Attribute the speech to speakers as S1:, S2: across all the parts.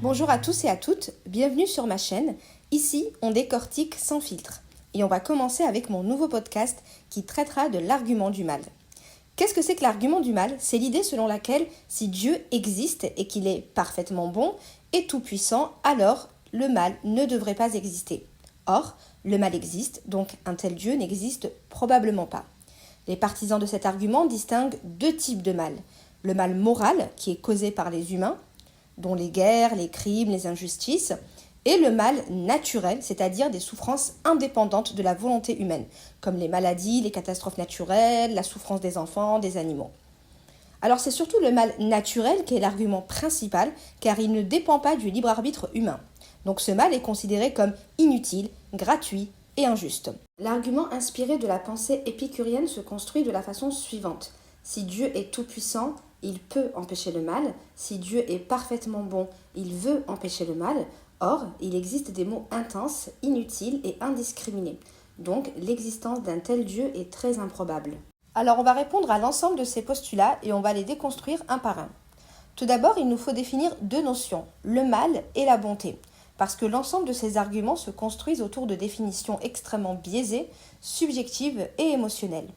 S1: Bonjour à tous et à toutes, bienvenue sur ma chaîne. Ici, on décortique sans filtre. Et on va commencer avec mon nouveau podcast qui traitera de l'argument du mal. Qu'est-ce que c'est que l'argument du mal ? C'est l'idée selon laquelle si Dieu existe et qu'il est parfaitement bon et tout-puissant, alors le mal ne devrait pas exister. Or, le mal existe, donc un tel Dieu n'existe probablement pas. Les partisans de cet argument distinguent deux types de mal. Le mal moral, qui est causé par les humains, dont les guerres, les crimes, les injustices, et le mal naturel, c'est-à-dire des souffrances indépendantes de la volonté humaine, comme les maladies, les catastrophes naturelles, la souffrance des enfants, des animaux. Alors c'est surtout le mal naturel qui est l'argument principal, car il ne dépend pas du libre arbitre humain. Donc ce mal est considéré comme inutile, gratuit et injuste. L'argument inspiré de la pensée épicurienne se construit de la façon suivante. Si Dieu est tout-puissant, il peut empêcher le mal. Si Dieu est parfaitement bon, il veut empêcher le mal. Or, il existe des maux intenses, inutiles et indiscriminés. Donc, l'existence d'un tel Dieu est très improbable. Alors, on va répondre à l'ensemble de ces postulats et on va les déconstruire un par un. Tout d'abord, il nous faut définir deux notions, le mal et la bonté, parce que l'ensemble de ces arguments se construisent autour de définitions extrêmement biaisées, subjectives et émotionnelles.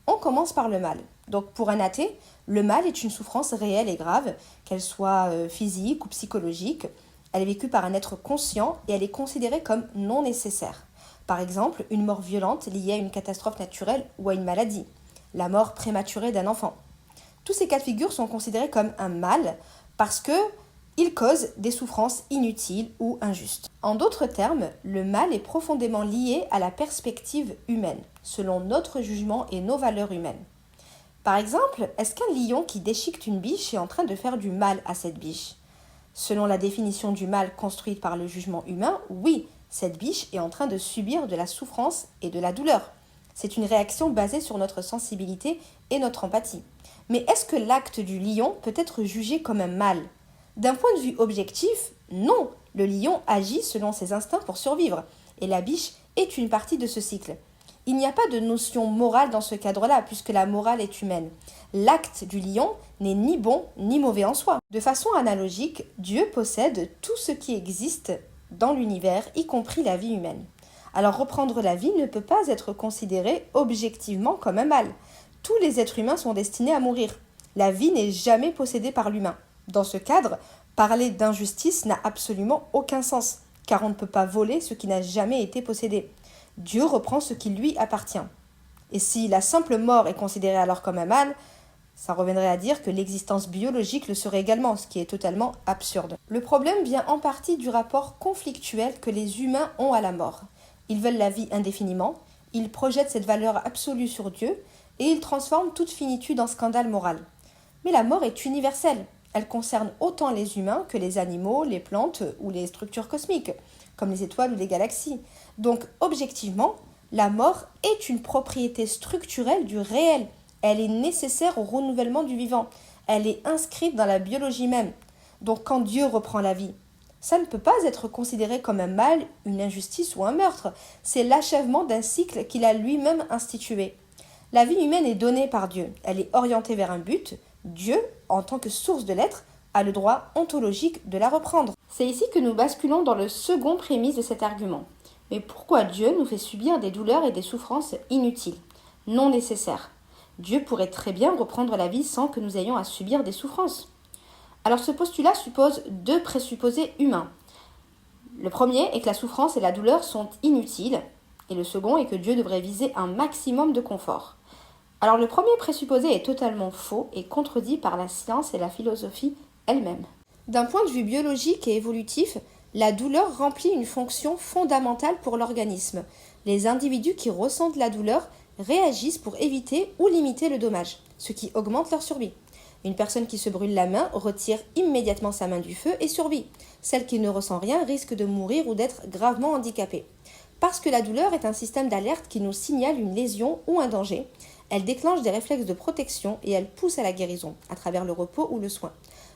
S1: On commence par le mal. Donc pour un athée, le mal est une souffrance réelle et grave, qu'elle soit physique ou psychologique. Elle est vécue par un être conscient et elle est considérée comme non nécessaire. Par exemple, une mort violente liée à une catastrophe naturelle ou à une maladie, la mort prématurée d'un enfant. Tous ces cas de figure sont considérés comme un mal parce qu'ils causent des souffrances inutiles ou injustes. En d'autres termes, le mal est profondément lié à la perspective humaine, selon notre jugement et nos valeurs humaines. Par exemple, est-ce qu'un lion qui déchiquette une biche est en train de faire du mal à cette biche ? Selon la définition du mal construite par le jugement humain, oui, cette biche est en train de subir de la souffrance et de la douleur. C'est une réaction basée sur notre sensibilité et notre empathie. Mais est-ce que l'acte du lion peut être jugé comme un mal ? D'un point de vue objectif, non. Le lion agit selon ses instincts pour survivre, et la biche est une partie de ce cycle. Il n'y a pas de notion morale dans ce cadre-là, puisque la morale est humaine. L'acte du lion n'est ni bon ni mauvais en soi. De façon analogique, Dieu possède tout ce qui existe dans l'univers, y compris la vie humaine. Alors reprendre la vie ne peut pas être considéré objectivement comme un mal. Tous les êtres humains sont destinés à mourir. La vie n'est jamais possédée par l'humain. Dans ce cadre, parler d'injustice n'a absolument aucun sens, car on ne peut pas voler ce qui n'a jamais été possédé. Dieu reprend ce qui lui appartient. Et si la simple mort est considérée alors comme un mal, ça reviendrait à dire que l'existence biologique le serait également, ce qui est totalement absurde. Le problème vient en partie du rapport conflictuel que les humains ont à la mort. Ils veulent la vie indéfiniment, ils projettent cette valeur absolue sur Dieu, et ils transforment toute finitude en scandale moral. Mais la mort est universelle. Elle concerne autant les humains que les animaux, les plantes ou les structures cosmiques, comme les étoiles ou les galaxies. Donc, objectivement, la mort est une propriété structurelle du réel. Elle est nécessaire au renouvellement du vivant. Elle est inscrite dans la biologie même. Donc, quand Dieu reprend la vie, ça ne peut pas être considéré comme un mal, une injustice ou un meurtre. C'est l'achèvement d'un cycle qu'il a lui-même institué. La vie humaine est donnée par Dieu. Elle est orientée vers un but. Dieu, en tant que source de l'être, a le droit ontologique de la reprendre. C'est ici que nous basculons dans le second prémisse de cet argument. Mais pourquoi Dieu nous fait subir des douleurs et des souffrances inutiles, non nécessaires ? Dieu pourrait très bien reprendre la vie sans que nous ayons à subir des souffrances. Alors ce postulat suppose deux présupposés humains. Le premier est que la souffrance et la douleur sont inutiles, et le second est que Dieu devrait viser un maximum de confort. Alors le premier présupposé est totalement faux et contredit par la science et la philosophie elle-même. D'un point de vue biologique et évolutif, la douleur remplit une fonction fondamentale pour l'organisme. Les individus qui ressentent la douleur réagissent pour éviter ou limiter le dommage, ce qui augmente leur survie. Une personne qui se brûle la main retire immédiatement sa main du feu et survit. Celle qui ne ressent rien risque de mourir ou d'être gravement handicapée. Parce que la douleur est un système d'alerte qui nous signale une lésion ou un danger, elle déclenche des réflexes de protection et elle pousse à la guérison, à travers le repos ou le soin.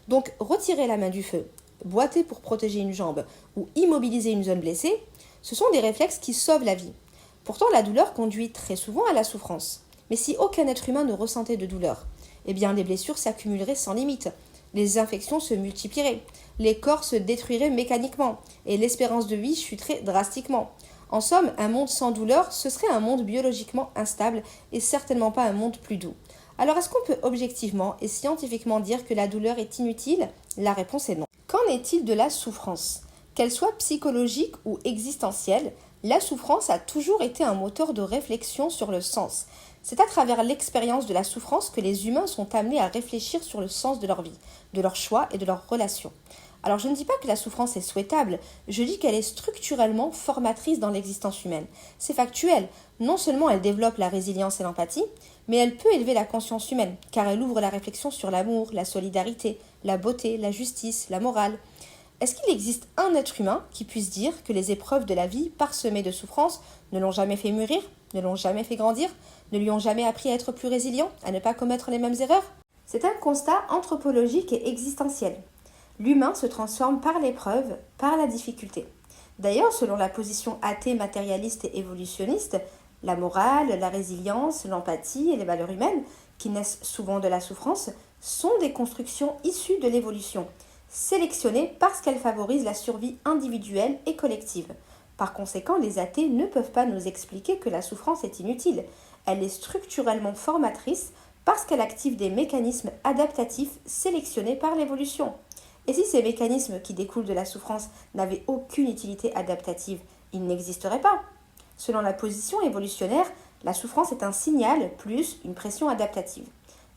S1: Donc, retirer la main du feu, boiter pour protéger une jambe ou immobiliser une zone blessée, ce sont des réflexes qui sauvent la vie. Pourtant, la douleur conduit très souvent à la souffrance. Mais si aucun être humain ne ressentait de douleur, eh bien les blessures s'accumuleraient sans limite. Les infections se multiplieraient. les corps se détruiraient mécaniquement et l'espérance de vie chuterait drastiquement. En somme, un monde sans douleur, ce serait un monde biologiquement instable et certainement pas un monde plus doux. Alors est-ce qu'on peut objectivement et scientifiquement dire que la douleur est inutile? La réponse est non. Qu'en est-il de la souffrance? Qu'elle soit psychologique ou existentielle, la souffrance a toujours été un moteur de réflexion sur le sens. C'est à travers l'expérience de la souffrance que les humains sont amenés à réfléchir sur le sens de leur vie, de leurs choix et de leurs relations. Alors je ne dis pas que la souffrance est souhaitable, je dis qu'elle est structurellement formatrice dans l'existence humaine. C'est factuel, non seulement elle développe la résilience et l'empathie, mais elle peut élever la conscience humaine, car elle ouvre la réflexion sur l'amour, la solidarité, la beauté, la justice, la morale. Est-ce qu'il existe un être humain qui puisse dire que les épreuves de la vie, parsemées de souffrances, ne l'ont jamais fait mûrir, ne l'ont jamais fait grandir, ne lui ont jamais appris à être plus résilient, à ne pas commettre les mêmes erreurs? C'est un constat anthropologique et existentiel. L'humain se transforme par l'épreuve, par la difficulté. D'ailleurs, selon la position athée, matérialiste et évolutionniste, la morale, la résilience, l'empathie et les valeurs humaines, qui naissent souvent de la souffrance, sont des constructions issues de l'évolution, sélectionnées parce qu'elles favorisent la survie individuelle et collective. Par conséquent, les athées ne peuvent pas nous expliquer que la souffrance est inutile. Elle est structurellement formatrice parce qu'elle active des mécanismes adaptatifs sélectionnés par l'évolution. Et si ces mécanismes qui découlent de la souffrance n'avaient aucune utilité adaptative, ils n'existeraient pas. Selon la position évolutionnaire, la souffrance est un signal plus une pression adaptative.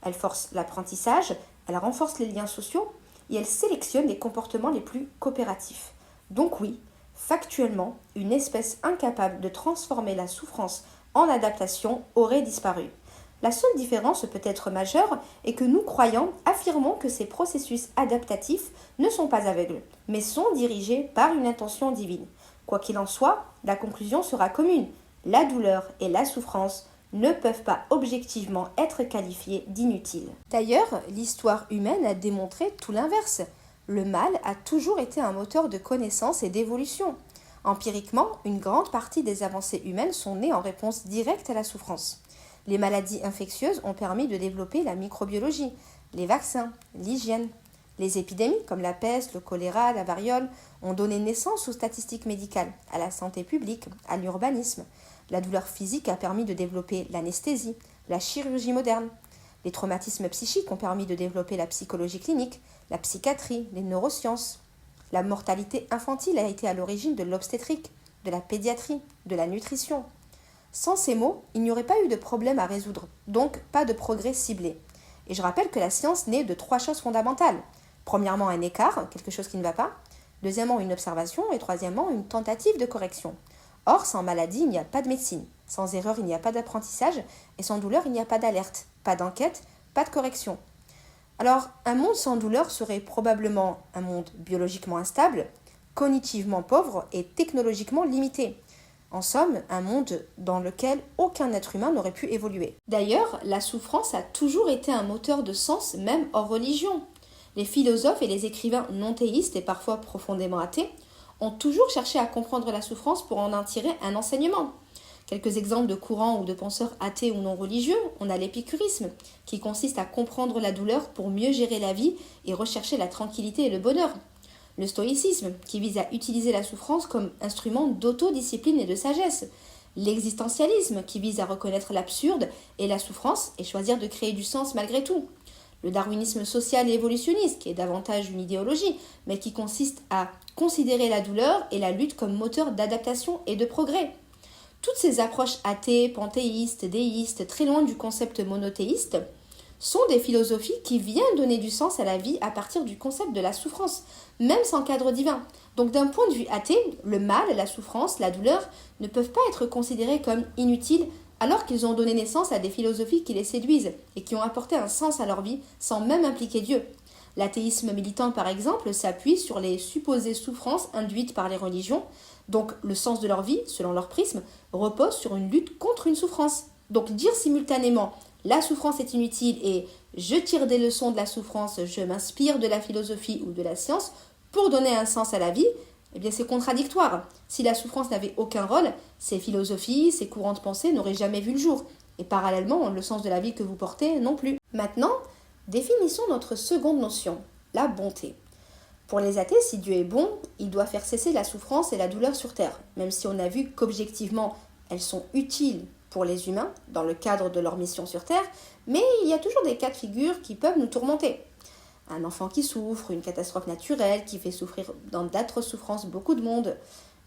S1: Elle force l'apprentissage, elle renforce les liens sociaux et elle sélectionne les comportements les plus coopératifs. Donc oui, factuellement, une espèce incapable de transformer la souffrance en adaptation aurait disparu. La seule différence peut-être majeure est que nous, croyants, affirmons que ces processus adaptatifs ne sont pas aveugles, mais sont dirigés par une intention divine. Quoi qu'il en soit, la conclusion sera commune. La douleur et la souffrance ne peuvent pas objectivement être qualifiées d'inutiles. D'ailleurs, l'histoire humaine a démontré tout l'inverse. Le mal a toujours été un moteur de connaissance et d'évolution. Empiriquement, une grande partie des avancées humaines sont nées en réponse directe à la souffrance. Les maladies infectieuses ont permis de développer la microbiologie, les vaccins, l'hygiène. Les épidémies comme la peste, le choléra, la variole ont donné naissance aux statistiques médicales, à la santé publique, à l'urbanisme. La douleur physique a permis de développer l'anesthésie, la chirurgie moderne. Les traumatismes psychiques ont permis de développer la psychologie clinique, la psychiatrie, les neurosciences. La mortalité infantile a été à l'origine de l'obstétrique, de la pédiatrie, de la nutrition. Sans ces mots, il n'y aurait pas eu de problème à résoudre, donc pas de progrès ciblé. Et je rappelle que la science naît de 3 choses fondamentales. Premièrement, un écart, quelque chose qui ne va pas. Deuxièmement, une observation. Et troisièmement, une tentative de correction. Or, sans maladie, il n'y a pas de médecine. Sans erreur, il n'y a pas d'apprentissage. Et sans douleur, il n'y a pas d'alerte, pas d'enquête, pas de correction. Alors, un monde sans douleur serait probablement un monde biologiquement instable, cognitivement pauvre et technologiquement limité. En somme, un monde dans lequel aucun être humain n'aurait pu évoluer. D'ailleurs, la souffrance a toujours été un moteur de sens, même hors religion. Les philosophes et les écrivains non théistes et parfois profondément athées ont toujours cherché à comprendre la souffrance pour en tirer un enseignement. Quelques exemples de courants ou de penseurs athées ou non religieux, on a l'épicurisme, qui consiste à comprendre la douleur pour mieux gérer la vie et rechercher la tranquillité et le bonheur. Le stoïcisme, qui vise à utiliser la souffrance comme instrument d'autodiscipline et de sagesse. L'existentialisme, qui vise à reconnaître l'absurde et la souffrance et choisir de créer du sens malgré tout. Le darwinisme social et évolutionniste, qui est davantage une idéologie, mais qui consiste à considérer la douleur et la lutte comme moteur d'adaptation et de progrès. Toutes ces approches athées, panthéistes, déistes, très loin du concept monothéiste, sont des philosophies qui viennent donner du sens à la vie à partir du concept de la souffrance, même sans cadre divin. Donc d'un point de vue athée, le mal, la souffrance, la douleur ne peuvent pas être considérés comme inutiles alors qu'ils ont donné naissance à des philosophies qui les séduisent et qui ont apporté un sens à leur vie sans même impliquer Dieu. L'athéisme militant, par exemple, s'appuie sur les supposées souffrances induites par les religions, donc le sens de leur vie, selon leur prisme, repose sur une lutte contre une souffrance. Donc dire simultanément « la souffrance est inutile » et « je tire des leçons de la souffrance, je m'inspire de la philosophie ou de la science » pour donner un sens à la vie, eh bien c'est contradictoire. Si la souffrance n'avait aucun rôle, ces philosophies, ces courants de pensée n'auraient jamais vu le jour. Et parallèlement, le sens de la vie que vous portez non plus. Maintenant, définissons notre seconde notion, la bonté. Pour les athées, si Dieu est bon, il doit faire cesser la souffrance et la douleur sur Terre, même si on a vu qu'objectivement, elles sont utiles pour les humains dans le cadre de leur mission sur Terre, mais il y a toujours des cas de figure qui peuvent nous tourmenter. Un enfant qui souffre, une catastrophe naturelle qui fait souffrir dans d'atroces souffrances beaucoup de monde.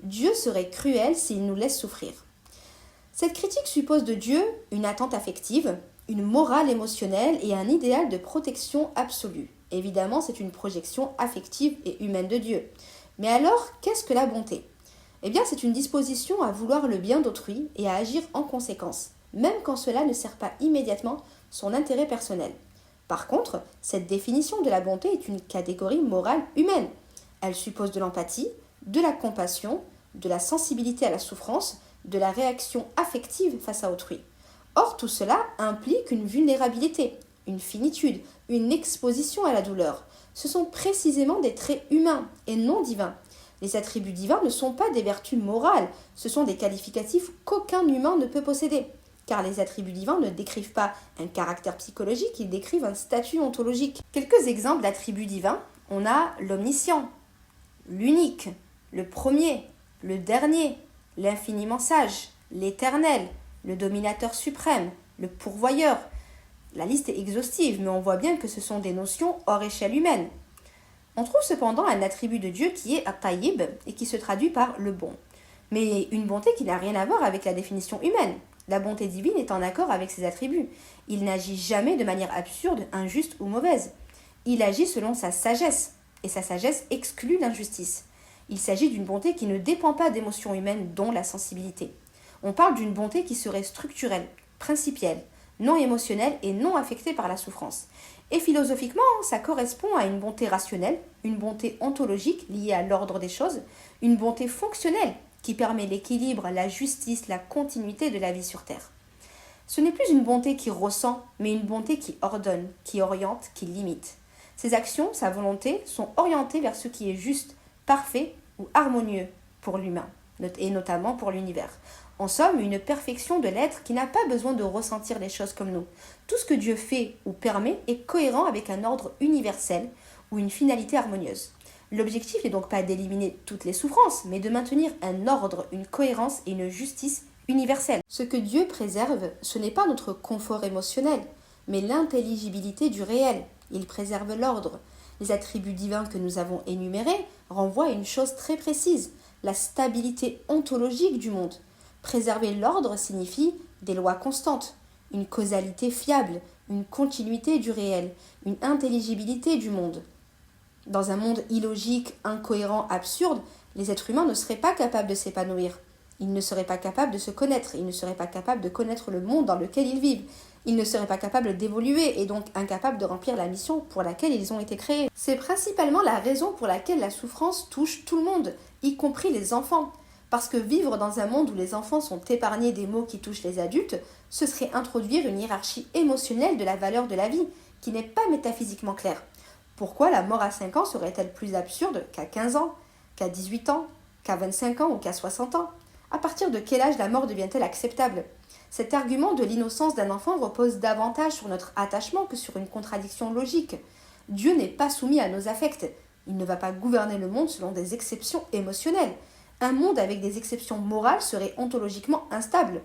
S1: Dieu serait cruel s'il nous laisse souffrir. Cette critique suppose de Dieu une attente affective, une morale émotionnelle et un idéal de protection absolue. Évidemment, c'est une projection affective et humaine de Dieu. Mais alors, qu'est-ce que la bonté ? Eh bien, c'est une disposition à vouloir le bien d'autrui et à agir en conséquence, même quand cela ne sert pas immédiatement son intérêt personnel. Par contre, cette définition de la bonté est une catégorie morale humaine. Elle suppose de l'empathie, de la compassion, de la sensibilité à la souffrance, de la réaction affective face à autrui. Or, tout cela implique une vulnérabilité, une finitude, une exposition à la douleur. Ce sont précisément des traits humains et non divins. Les attributs divins ne sont pas des vertus morales, ce sont des qualificatifs qu'aucun humain ne peut posséder. Car les attributs divins ne décrivent pas un caractère psychologique, ils décrivent un statut ontologique. Quelques exemples d'attributs divins, on a l'omniscient, l'unique, le premier, le dernier, l'infiniment sage, l'éternel, le dominateur suprême, le pourvoyeur. La liste est exhaustive, mais on voit bien que ce sont des notions hors échelle humaine. On trouve cependant un attribut de Dieu qui est at-tayyib et qui se traduit par le bon. Mais une bonté qui n'a rien à voir avec la définition humaine. La bonté divine est en accord avec ses attributs. Il n'agit jamais de manière absurde, injuste ou mauvaise. Il agit selon sa sagesse, et sa sagesse exclut l'injustice. Il s'agit d'une bonté qui ne dépend pas d'émotions humaines, dont la sensibilité. On parle d'une bonté qui serait structurelle, principielle, non émotionnelle et non affectée par la souffrance. Et philosophiquement, ça correspond à une bonté rationnelle, une bonté ontologique liée à l'ordre des choses, une bonté fonctionnelle qui permet l'équilibre, la justice, la continuité de la vie sur Terre. Ce n'est plus une bonté qui ressent, mais une bonté qui ordonne, qui oriente, qui limite. Ses actions, sa volonté, sont orientées vers ce qui est juste, parfait ou harmonieux pour l'humain, et notamment pour l'univers. En somme, une perfection de l'être qui n'a pas besoin de ressentir les choses comme nous. Tout ce que Dieu fait ou permet est cohérent avec un ordre universel ou une finalité harmonieuse. L'objectif n'est donc pas d'éliminer toutes les souffrances, mais de maintenir un ordre, une cohérence et une justice universelle. Ce que Dieu préserve, ce n'est pas notre confort émotionnel, mais l'intelligibilité du réel. Il préserve l'ordre. Les attributs divins que nous avons énumérés renvoient à une chose très précise, la stabilité ontologique du monde. Préserver l'ordre signifie des lois constantes, une causalité fiable, une continuité du réel, une intelligibilité du monde. Dans un monde illogique, incohérent, absurde, les êtres humains ne seraient pas capables de s'épanouir. Ils ne seraient pas capables de se connaître, ils ne seraient pas capables de connaître le monde dans lequel ils vivent. Ils ne seraient pas capables d'évoluer et donc incapables de remplir la mission pour laquelle ils ont été créés. C'est principalement la raison pour laquelle la souffrance touche tout le monde, y compris les enfants. Parce que vivre dans un monde où les enfants sont épargnés des maux qui touchent les adultes, ce serait introduire une hiérarchie émotionnelle de la valeur de la vie, qui n'est pas métaphysiquement claire. Pourquoi la mort à 5 ans serait-elle plus absurde qu'à 15 ans, qu'à 18 ans, qu'à 25 ans ou qu'à 60 ans ? À partir de quel âge la mort devient-elle acceptable ? Cet argument de l'innocence d'un enfant repose davantage sur notre attachement que sur une contradiction logique. Dieu n'est pas soumis à nos affects. Il ne va pas gouverner le monde selon des exceptions émotionnelles. Un monde avec des exceptions morales serait ontologiquement instable.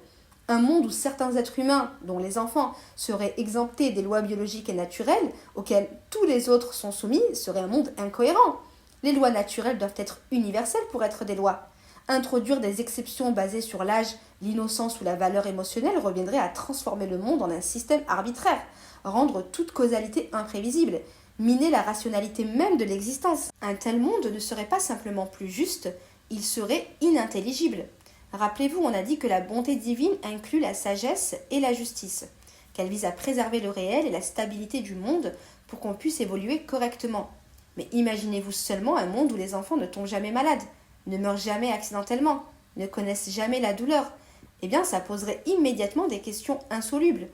S1: Un monde où certains êtres humains, dont les enfants, seraient exemptés des lois biologiques et naturelles, auxquelles tous les autres sont soumis, serait un monde incohérent. Les lois naturelles doivent être universelles pour être des lois. Introduire des exceptions basées sur l'âge, l'innocence ou la valeur émotionnelle reviendrait à transformer le monde en un système arbitraire, rendre toute causalité imprévisible, miner la rationalité même de l'existence. Un tel monde ne serait pas simplement plus juste, il serait inintelligible. Rappelez-vous, on a dit que la bonté divine inclut la sagesse et la justice, qu'elle vise à préserver le réel et la stabilité du monde pour qu'on puisse évoluer correctement. Mais imaginez-vous seulement un monde où les enfants ne tombent jamais malades, ne meurent jamais accidentellement, ne connaissent jamais la douleur. Eh bien, ça poserait immédiatement des questions insolubles.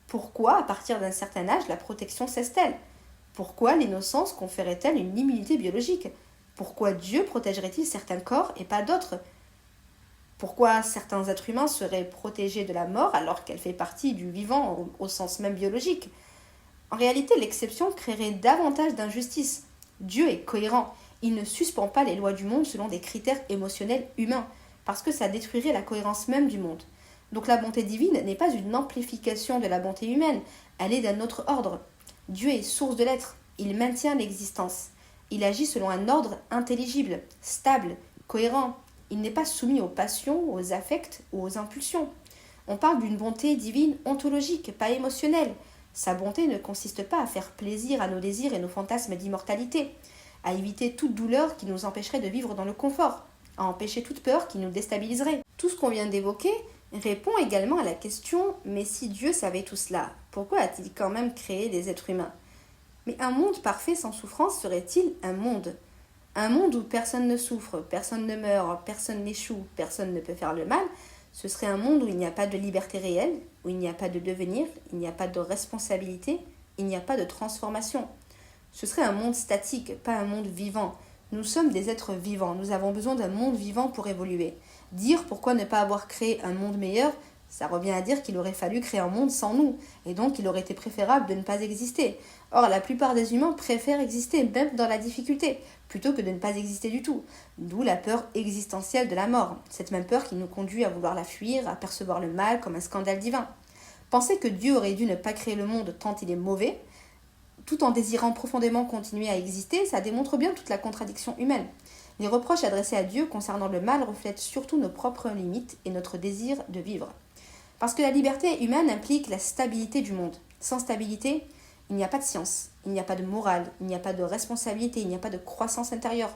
S1: Pourquoi, à partir d'un certain âge, la protection cesse-t-elle ? Pourquoi l'innocence conférait-elle une immunité biologique ? Pourquoi Dieu protégerait-il certains corps et pas d'autres ? Pourquoi certains êtres humains seraient protégés de la mort alors qu'elle fait partie du vivant au sens même biologique ? En réalité, l'exception créerait davantage d'injustice. Dieu est cohérent. Il ne suspend pas les lois du monde selon des critères émotionnels humains, parce que ça détruirait la cohérence même du monde. Donc la bonté divine n'est pas une amplification de la bonté humaine, elle est d'un autre ordre. Dieu est source de l'être, il maintient l'existence. Il agit selon un ordre intelligible, stable, cohérent. Il n'est pas soumis aux passions, aux affects ou aux impulsions. On parle d'une bonté divine ontologique, pas émotionnelle. Sa bonté ne consiste pas à faire plaisir à nos désirs et nos fantasmes d'immortalité, à éviter toute douleur qui nous empêcherait de vivre dans le confort, à empêcher toute peur qui nous déstabiliserait. Tout ce qu'on vient d'évoquer répond également à la question « Mais si Dieu savait tout cela, pourquoi a-t-il quand même créé des êtres humains ?» Mais un monde parfait sans souffrance serait-il un monde ? Un monde où personne ne souffre, personne ne meurt, personne n'échoue, personne ne peut faire le mal, ce serait un monde où il n'y a pas de liberté réelle, où il n'y a pas de devenir, il n'y a pas de responsabilité, il n'y a pas de transformation. Ce serait un monde statique, pas un monde vivant. Nous sommes des êtres vivants, nous avons besoin d'un monde vivant pour évoluer. Dire pourquoi ne pas avoir créé un monde meilleur, ça revient à dire qu'il aurait fallu créer un monde sans nous, et donc il aurait été préférable de ne pas exister. Or, la plupart des humains préfèrent exister, même dans la difficulté, plutôt que de ne pas exister du tout. D'où la peur existentielle de la mort, cette même peur qui nous conduit à vouloir la fuir, à percevoir le mal comme un scandale divin. Penser que Dieu aurait dû ne pas créer le monde tant il est mauvais, tout en désirant profondément continuer à exister, ça démontre bien toute la contradiction humaine. Les reproches adressés à Dieu concernant le mal reflètent surtout nos propres limites et notre désir de vivre. Parce que la liberté humaine implique la stabilité du monde. Sans stabilité, il n'y a pas de science, il n'y a pas de morale, il n'y a pas de responsabilité, il n'y a pas de croissance intérieure.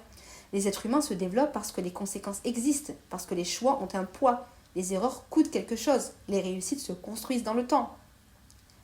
S1: Les êtres humains se développent parce que les conséquences existent, parce que les choix ont un poids, les erreurs coûtent quelque chose, les réussites se construisent dans le temps.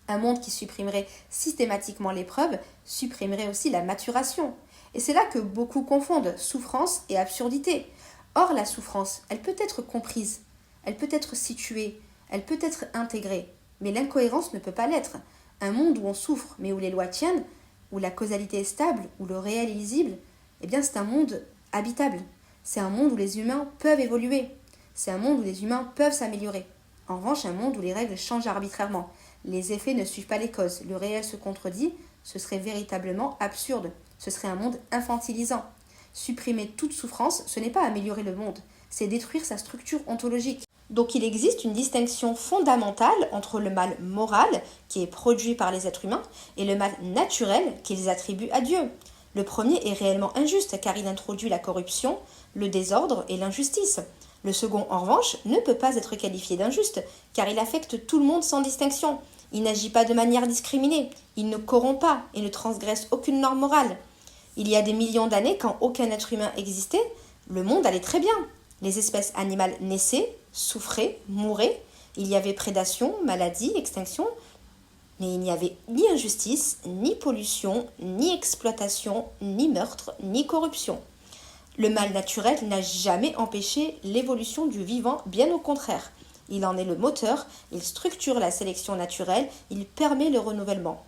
S1: Un monde qui supprimerait systématiquement l'épreuve supprimerait aussi la maturation. Et c'est là que beaucoup confondent souffrance et absurdité. Or, la souffrance, elle peut être comprise, elle peut être située, elle peut être intégrée, mais l'incohérence ne peut pas l'être. Un monde où on souffre, mais où les lois tiennent, où la causalité est stable, où le réel est lisible, eh bien c'est un monde habitable. C'est un monde où les humains peuvent évoluer. C'est un monde où les humains peuvent s'améliorer. En revanche, un monde où les règles changent arbitrairement. Les effets ne suivent pas les causes. Le réel se contredit. Ce serait véritablement absurde. Ce serait un monde infantilisant. Supprimer toute souffrance, ce n'est pas améliorer le monde, c'est détruire sa structure ontologique. Donc il existe une distinction fondamentale entre le mal moral, qui est produit par les êtres humains, et le mal naturel qu'ils attribuent à Dieu. Le premier est réellement injuste, car il introduit la corruption, le désordre et l'injustice. Le second, en revanche, ne peut pas être qualifié d'injuste, car il affecte tout le monde sans distinction. Il n'agit pas de manière discriminée, il ne corrompt pas et ne transgresse aucune norme morale. Il y a des millions d'années, quand aucun être humain existait, le monde allait très bien. Les espèces animales naissaient, souffraient, mouraient. Il y avait prédation, maladie, extinction. Mais il n'y avait ni injustice, ni pollution, ni exploitation, ni meurtre, ni corruption. Le mal naturel n'a jamais empêché l'évolution du vivant, bien au contraire. Il en est le moteur, il structure la sélection naturelle, il permet le renouvellement.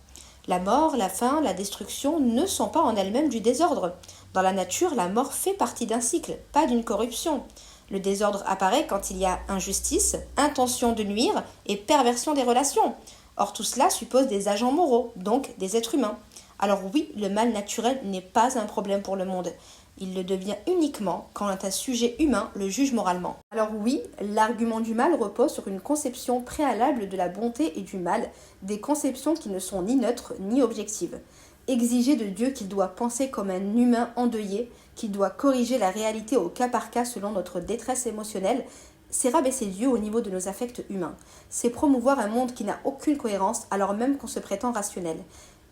S1: La mort, la faim, la destruction ne sont pas en elles-mêmes du désordre. Dans la nature, la mort fait partie d'un cycle, pas d'une corruption. Le désordre apparaît quand il y a injustice, intention de nuire et perversion des relations. Or tout cela suppose des agents moraux, donc des êtres humains. Alors oui, le mal naturel n'est pas un problème pour le monde. Il le devient uniquement quand un sujet humain le juge moralement. Alors oui, l'argument du mal repose sur une conception préalable de la bonté et du mal, des conceptions qui ne sont ni neutres ni objectives. Exiger de Dieu qu'il doit penser comme un humain endeuillé, qu'il doit corriger la réalité au cas par cas selon notre détresse émotionnelle, c'est rabaisser Dieu au niveau de nos affects humains. C'est promouvoir un monde qui n'a aucune cohérence alors même qu'on se prétend rationnel.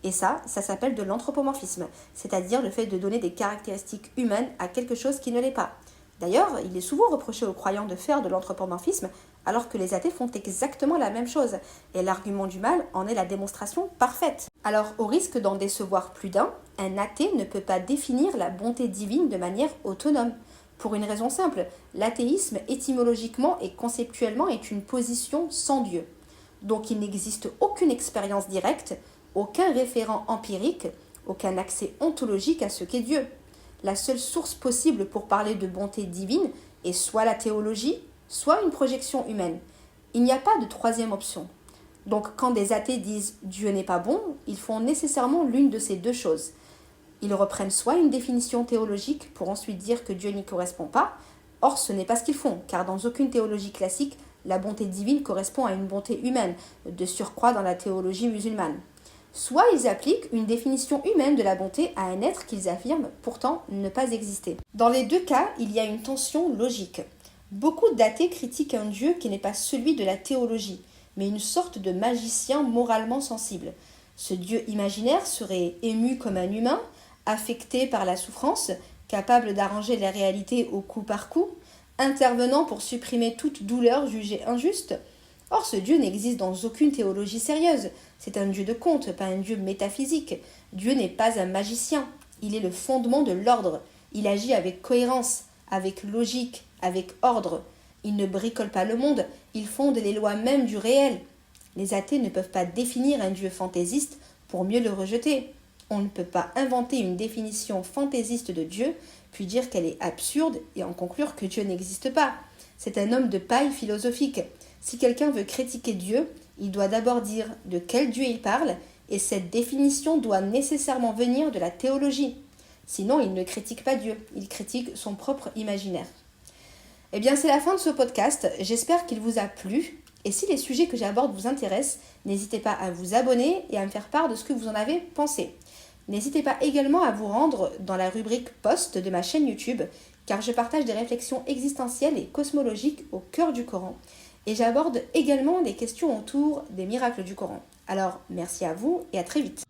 S1: Et ça s'appelle de l'anthropomorphisme, c'est-à-dire le fait de donner des caractéristiques humaines à quelque chose qui ne l'est pas. D'ailleurs, il est souvent reproché aux croyants de faire de l'anthropomorphisme, alors que les athées font exactement la même chose, et l'argument du mal en est la démonstration parfaite. Alors, au risque d'en décevoir plus d'un, un athée ne peut pas définir la bonté divine de manière autonome. Pour une raison simple, l'athéisme étymologiquement et conceptuellement est une position sans Dieu. Donc il n'existe aucune expérience directe, aucun référent empirique, aucun accès ontologique à ce qu'est Dieu. La seule source possible pour parler de bonté divine est soit la théologie, soit une projection humaine. Il n'y a pas de troisième option. Donc quand des athées disent « Dieu n'est pas bon », ils font nécessairement l'une de ces deux choses. Ils reprennent soit une définition théologique pour ensuite dire que Dieu n'y correspond pas. Or, ce n'est pas ce qu'ils font, car dans aucune théologie classique, la bonté divine correspond à une bonté humaine, de surcroît dans la théologie musulmane. Soit ils appliquent une définition humaine de la bonté à un être qu'ils affirment pourtant ne pas exister. Dans les deux cas, il y a une tension logique. Beaucoup d'athées critiquent un Dieu qui n'est pas celui de la théologie, mais une sorte de magicien moralement sensible. Ce Dieu imaginaire serait ému comme un humain, affecté par la souffrance, capable d'arranger la réalité au coup par coup, intervenant pour supprimer toute douleur jugée injuste. Or, ce Dieu n'existe dans aucune théologie sérieuse. C'est un Dieu de conte, pas un Dieu métaphysique. Dieu n'est pas un magicien. Il est le fondement de l'ordre. Il agit avec cohérence, avec logique, avec ordre. Il ne bricole pas le monde, il fonde les lois mêmes du réel. Les athées ne peuvent pas définir un Dieu fantaisiste pour mieux le rejeter. On ne peut pas inventer une définition fantaisiste de Dieu, puis dire qu'elle est absurde et en conclure que Dieu n'existe pas. C'est un homme de paille philosophique. Si quelqu'un veut critiquer Dieu, il doit d'abord dire de quel Dieu il parle, et cette définition doit nécessairement venir de la théologie. Sinon, il ne critique pas Dieu, il critique son propre imaginaire. Eh bien, c'est la fin de ce podcast. J'espère qu'il vous a plu. Et si les sujets que j'aborde vous intéressent, n'hésitez pas à vous abonner et à me faire part de ce que vous en avez pensé. N'hésitez pas également à vous rendre dans la rubrique Post de ma chaîne YouTube, car je partage des réflexions existentielles et cosmologiques au cœur du Coran. Et j'aborde également des questions autour des miracles du Coran. Alors, merci à vous et à très vite.